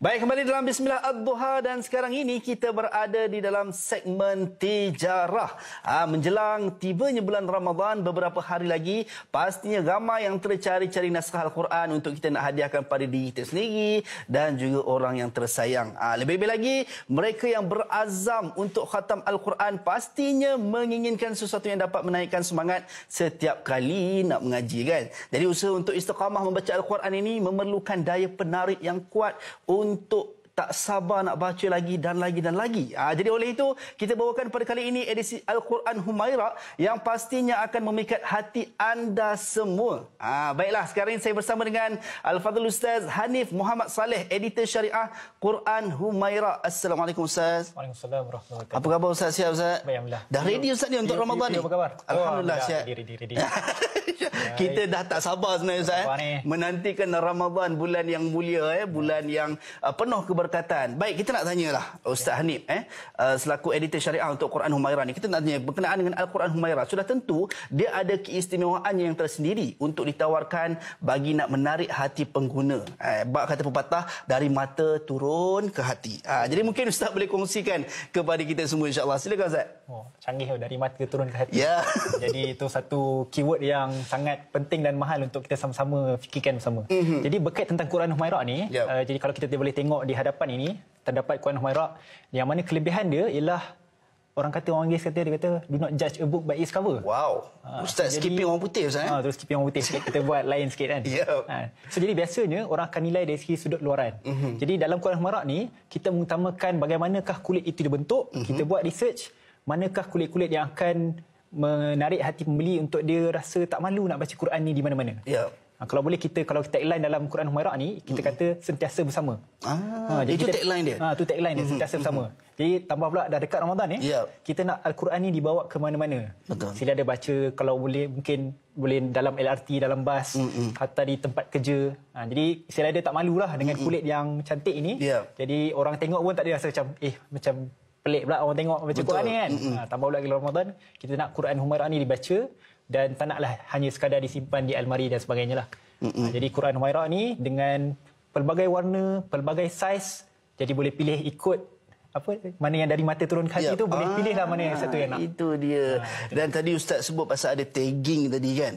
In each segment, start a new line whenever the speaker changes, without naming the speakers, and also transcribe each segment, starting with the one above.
Baik, kembali dalam Bismillah Ad-Duha dan sekarang ini kita berada di dalam segmen tijarah. Menjelang tibanya bulan Ramadan beberapa hari lagi, pastinya ramai yang tercari-cari naskah Al-Quran untuk kita nak hadiahkan pada diri kita sendiri dan juga orang yang tersayang. Lebih-lebih lagi, mereka yang berazam untuk khatam Al-Quran pastinya menginginkan sesuatu yang dapat menaikkan semangat setiap kali nak mengaji, kan? Jadi usaha untuk istiqamah membaca Al-Quran ini memerlukan daya penarik yang kuat untuk tak sabar nak baca lagi dan lagi dan lagi. Jadi oleh itu, kita bawakan pada kali ini edisi Al-Quran Humairah yang pastinya akan memikat hati anda semua. Baiklah, sekarang ini saya bersama dengan Al-Fadhil Ustaz Hanif Muhammad Saleh, editor syariah Quran Humairah. Assalamualaikum Ustaz.
Waalaikumsalam warahmatullahi wabarakatuh.
Apa khabar Ustaz? Sihat Ustaz?
Baik, alhamdulillah.
Dah ready Ustaz ni untuk Ramadan ni?
Apa khabar?
Alhamdulillah sihat.
Ready.
Kita dah tak sabar sebenarnya Ustaz. Menantikan Ramadan, bulan yang mulia, bulan yang penuh keberkatan. Baik, kita nak tanyalah Ustaz Hanif, selaku editor syariah untuk Quran Humairah ni, kita nak tanya berkenaan dengan Al-Quran Humairah. Sudah tentu dia ada keistimewaannya yang tersendiri untuk ditawarkan bagi nak menarik hati pengguna. Bab kata pepatah, dari mata turun ke hati. Jadi mungkin Ustaz boleh kongsikan kepada kita semua, insya-Allah. Silakan Ustaz.
Canggih, dari mata turun ke hati.
Ya.
Jadi itu satu keyword yang sangat penting dan mahal untuk kita sama-sama fikirkan bersama. Jadi berkait tentang Quran Humairah ni, jadi kalau kita boleh tengok di hadapan ini, terdapat Quran Humairah yang mana kelebihan dia ialah orang Inggeris kata, dia kata do not judge a book by its cover.
Wow. Ustaz skipping orang putih Ustaz.
Terus skipping orang putih sikit, kita buat lain sikit kan. So jadi biasanya orang akan nilai dari segi sudut luaran. Jadi dalam Quran Humairah ni kita mengutamakan bagaimanakah kulit itu dibentuk. Kita buat research manakah kulit-kulit yang akan menarik hati pembeli untuk dia rasa tak malu nak baca Quran ni di mana-mana. Kalau boleh kalau kita tagline dalam Quran Humairah ni, kita kata sentiasa bersama.
Itu tagline dia.
Itu tagline dia, sentiasa bersama. Jadi tambah pula dah dekat Ramadan ni, kita nak Al-Quran ni dibawa ke mana-mana. Sila ada baca, kalau boleh mungkin boleh dalam LRT, dalam bas, atau di tempat kerja. Jadi sila ada tak malulah dengan kulit yang cantik ini. Jadi orang tengok pun tak ada rasa macam pelik pula orang tengok baca Quran ni kan. Tambah pula lagi Ramadan, kita nak Quran Humairah ni dibaca dan tak naklah hanya sekadar disimpan di almari dan sebagainya lah. Jadi Quran Humairah ni dengan pelbagai warna, pelbagai saiz, jadi boleh pilih ikut mana yang dari mata turun ke hati tu, boleh pilihlah mana yang satu yang nak.
Itu dia. Dan tadi Ustaz sebut pasal ada tagging tadi kan.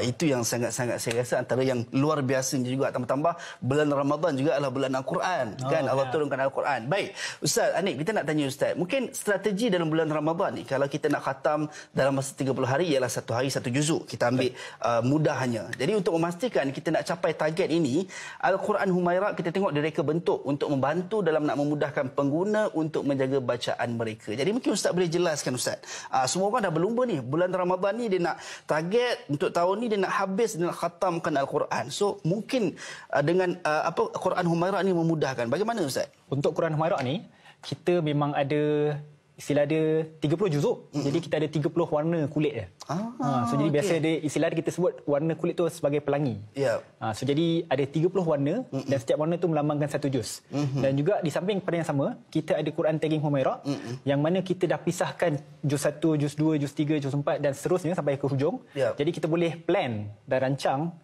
Itu yang sangat-sangat saya rasa antara yang luar biasanya juga. Tambah-tambah bulan Ramadan juga adalah bulan Al-Quran kan. Allah turunkan Al-Quran. Baik, Ustaz Hanif, kita nak tanya Ustaz, mungkin strategi dalam bulan Ramadan ni, kalau kita nak khatam dalam masa 30 hari ialah satu hari satu juzuk. Kita ambil mudahnya. Jadi untuk memastikan kita nak capai target ini, Al-Quran Humairah kita tengok direka bentuk untuk membantu dalam nak memudahkan pengguna untuk menjaga bacaan mereka. Jadi mungkin Ustaz boleh jelaskan Ustaz. Semua orang dah berlumba ni. Bulan Ramadan ni dia nak target untuk tahun ni dia nak habis, dia nak khatamkan Al-Quran. So mungkin dengan Quran Humairah ni memudahkan. Bagaimana Ustaz?
Untuk Quran Humairah ni, kita memang ada istilah dia 30 juzuk. Jadi kita ada 30 warna kulit dia. So jadi biasa dia istilah kita sebut warna kulit tu sebagai pelangi. So jadi ada 30 warna dan setiap warna tu melambangkan satu juz. Dan juga di samping pada yang sama, kita ada Quran Tagging Humairah yang mana kita dah pisahkan juz 1, juz 2, juz 3, juz 4 dan seterusnya sampai ke hujung. Jadi kita boleh plan dan rancang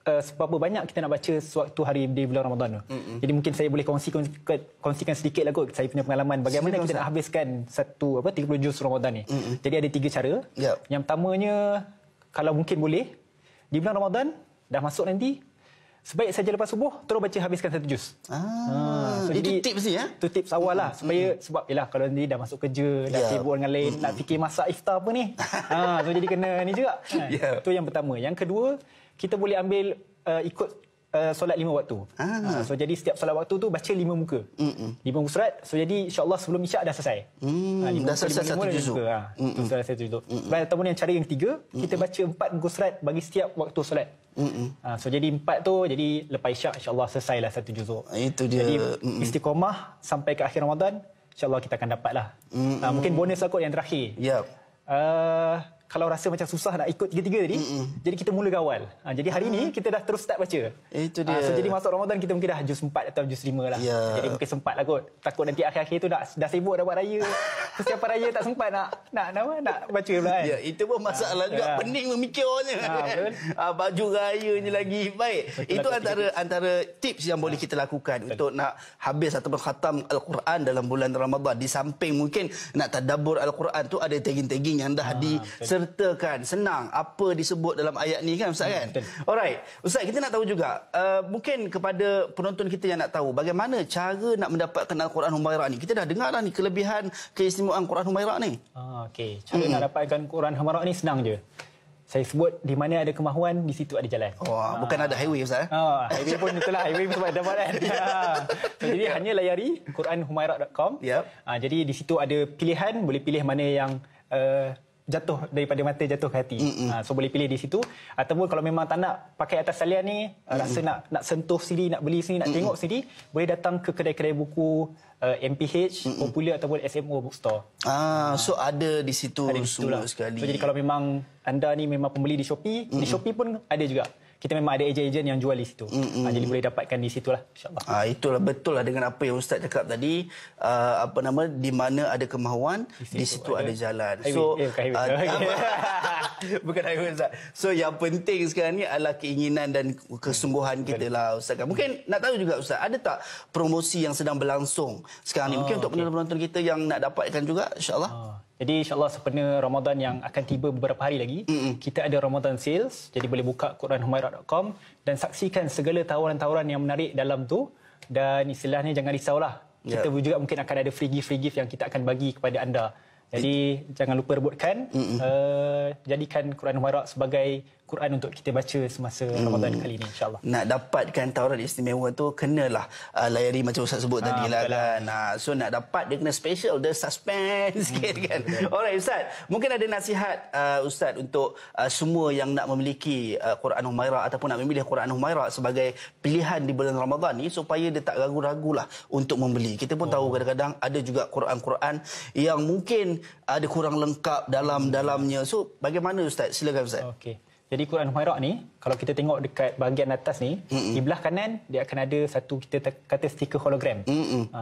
seberapa banyak kita nak baca sewaktu hari di bulan Ramadan tu. Jadi mungkin saya boleh kongsikan sedikit lah kot saya punya pengalaman bagaimana kita nak habiskan 30 juz Ramadan ni. Jadi ada 3 cara. Yang pertamanya, kalau mungkin boleh di bulan Ramadan dah masuk nanti, sebaik saja lepas subuh terus baca habiskan 1 juz.
So itu tips ni ya?
Itu tips awal lah supaya sebab yalah kalau nanti dah masuk kerja, dah sibuk dengan lain, nak fikir masak iftar apa ni. So jadi kena ni juga. Itu yang pertama. Yang kedua, kita boleh ambil ikut solat 5 waktu. So jadi setiap solat waktu tu baca 5 muka. 5 muka surat. So jadi insya-Allah sebelum Isyak dah selesai.
Dah selesai satu juzuk.
Selesai satu juzuk. Ataupun yang cara yang ketiga, kita baca 4 muka surat bagi setiap waktu solat. So jadi 4 tu, jadi lepas Isyak insya-Allah selesailah satu juzuk.
Itu dia.
Jadi istiqamah sampai ke akhir Ramadan, insya-Allah kita akan dapatlah. Mungkin bonus aku yang terakhir. kalau rasa macam susah nak ikut tiga-tiga tadi, jadi kita mula awal. Jadi hari ni kita dah terus start baca.
Itu dia.
So jadi masuk Ramadan kita mungkin dah juz 4 atau juz 5 lah. Jadi mungkin sempat lah kot. Takut nanti akhir-akhir tu dah sibuk dah buat raya. Persiapan raya tak sempat nak baca pula kan.
Ya, itu pun masalah juga. Pening memikirnya. Baju rayanya lagi. Baik. Itu antara tips yang boleh kita lakukan untuk nak habis ataupun khatam Al-Quran dalam bulan Ramadan. Di samping mungkin nak tadabbur Al-Quran tu ada tagging-tagging yang dah disertakan. Senang apa disebut dalam ayat ni kan Ustaz kan? Alright. Ustaz, kita nak tahu juga mungkin kepada penonton kita yang nak tahu bagaimana cara nak mendapatkan Al-Quran Humairah ni. Kita dah dengar dah ni kelebihan keistimewaan Quran Humairah ni.
Okey. Cara nak dapatkan Quran Humairah ni senang je. Saya sebut di mana ada kemahuan, di situ ada jalan.
Bukan ada highway Ustaz.
Highway pun itulah, highway pun sebab dapat kan. Jadi hanya layari quranhumairah.com. Jadi di situ ada pilihan, boleh pilih mana yang jatuh daripada mata jatuh ke hati. So boleh pilih di situ, ataupun kalau memang tak nak pakai atas talian ni, rasa nak sentuh sendiri, nak beli sendiri, nak tengok sendiri, boleh datang ke kedai-kedai buku MPH, Popular ataupun SMO Bookstore.
So ada di situ semua sekali.
So jadi kalau memang anda ni memang pembeli di Shopee, di Shopee pun ada juga. Kita memang ada ejen-ejen yang jual di situ. Jadi boleh dapatkan di situlah, insya-Allah.
Itulah betul lah dengan apa yang Ustaz cakap tadi, di mana ada kemahuan, di situ ada jalan. So bukan highway Ustaz. So yang penting sekarang ni adalah keinginan dan kesungguhan kita lah Ustaz. Mungkin nak tahu juga Ustaz, ada tak promosi yang sedang berlangsung sekarang ni? Mungkin untuk penonton kita yang nak dapatkan juga, insya-Allah.
Jadi insya-Allah sempena Ramadan yang akan tiba beberapa hari lagi, kita ada Ramadan sales. Jadi boleh buka quranhumairah.com dan saksikan segala tawaran-tawaran yang menarik dalam tu. Dan istilahnya jangan risaulah. Kita juga mungkin akan ada free gift yang kita akan bagi kepada anda. Jadi jangan lupa rebutkan, jadikan Quran Humairah sebagai Quran untuk kita baca semasa Ramadan kali ini, insya-Allah. Nak
dapatkan tawaran istimewa tu kenalah layari macam Ustaz sebut tadi lah kan. So nak dapat dia kena special, dia suspense sikit kan. Alright Ustaz, mungkin ada nasihat Ustaz untuk semua yang nak memiliki Quran Humairah ataupun nak memilih Quran Humairah sebagai pilihan di bulan Ramadan ni supaya dia tak ragu-ragulah untuk membeli. Kita pun tahu kadang-kadang ada juga Quran-Quran yang mungkin ada kurang lengkap dalamnya. So bagaimana Ustaz? Silakan Ustaz.
Okey. Jadi Quran Humairah ni, kalau kita tengok dekat bahagian atas ni, di belah kanan dia akan ada satu kita kata stiker hologram.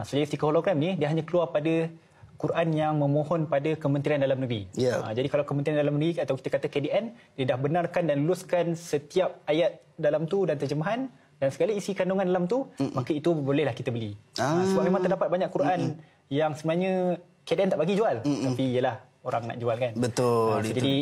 So jadi stiker hologram ni dia hanya keluar pada Quran yang memohon pada Kementerian Dalam Negeri. Jadi kalau Kementerian Dalam Negeri atau kita kata KDN, dia dah benarkan dan luluskan setiap ayat dalam tu dan terjemahan dan segala isi kandungan dalam tu, maka itu bolehlah kita beli. Sebab memang terdapat banyak Quran yang sebenarnya KDN tak bagi jual, tapi ialah orang nak jual kan.
Betul.
So jadi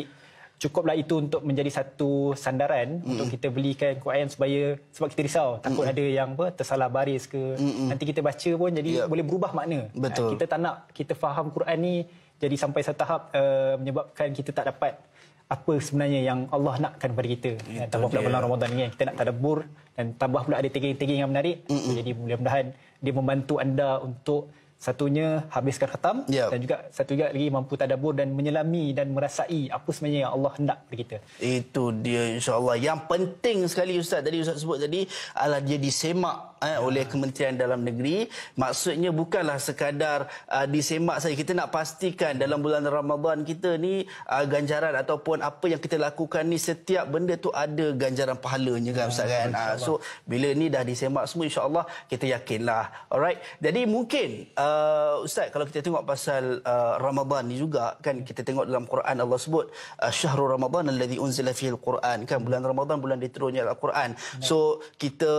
cukuplah itu untuk menjadi satu sandaran untuk kita belikan Quran sebab kita risau takut ada yang tersalah baris ke, nanti kita baca pun jadi boleh berubah makna.
Betul.
Kita tak nak kita faham Quran ni jadi sampai satu tahap menyebabkan kita tak dapat apa sebenarnya yang Allah nakkan kepada kita. Tambah pula bulan Ramadan ni kita nak tadabbur dan tambah pula ada tagging-tagging yang menarik. Jadi mudah-mudahan dia membantu anda untuk satunya habiskan khatam dan juga satu lagi mampu tadabbur dan menyelami dan merasai apa sebenarnya yang Allah hendak kepada kita.
Itu dia insya-Allah. Yang penting sekali Ustaz sebut tadi adalah dia disemak oleh Kementerian Dalam Negeri. Maksudnya bukanlah sekadar disemak saja. Kita nak pastikan dalam bulan Ramadan kita ni ganjaran ataupun apa yang kita lakukan ni setiap benda tu ada ganjaran pahalanya kan Ustaz kan. So bila ni dah disemak semua insya-Allah kita yakinlah. Alright. Jadi mungkin Ustaz kalau kita tengok pasal Ramadan ni juga kan kita tengok dalam Quran Allah sebut syahrul Ramadan alladzi unzila fihi al-Quran kan bulan Ramadan bulan diturunnya Al-Quran. So kita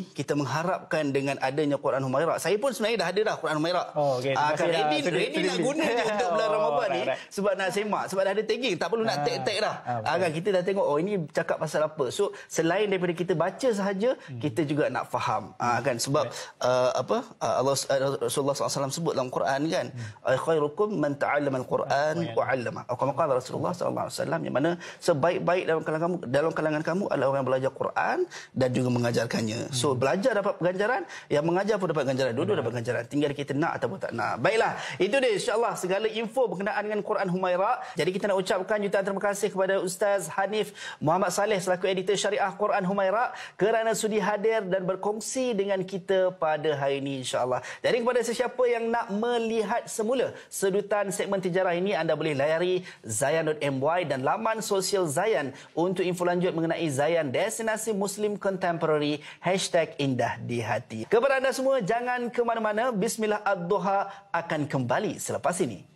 kita mengharapkan dengan adanya Quran Humairah. Saya pun sebenarnya dah ada dah Quran Humairah. Kan ready nak guna je untuk bulan Ramadan ni sebab nak semak, sebab dah ada tagging, tak perlu nak tag dah. Kan kita dah tengok ini cakap pasal apa. So selain daripada kita baca sahaja, kita juga nak faham. Kan sebab Rasulullah SAW sebut dalam Quran kan, khairukum man ta'allama al-Quran wa 'allama. Atau kama qala Rasulullah SAW, yang mana sebaik-baik dalam kalangan kamu adalah orang yang belajar Quran dan juga mengajarkannya. So So belajar dapat ganjaran, yang mengajar pun dapat ganjaran. Dua-dua dapat ganjaran. Tinggal kita nak ataupun tak nak. Baiklah, itu dia insya-Allah segala info berkenaan dengan Quran Humairah. Jadi kita nak ucapkan jutaan terima kasih kepada Ustaz Hanif Muhammad Saleh selaku editor Syariah Quran Humairah kerana sudi hadir dan berkongsi dengan kita pada hari ini insya-Allah. Jadi kepada sesiapa yang nak melihat semula sedutan segmen Tijarah ini, anda boleh layari zayan.my dan laman sosial Zayan untuk info lanjut mengenai Zayan Destinasi Muslim Contemporary #IndahDiHati. Kepada anda semua, jangan ke mana-mana. Bismillah ad-Duha akan kembali selepas ini.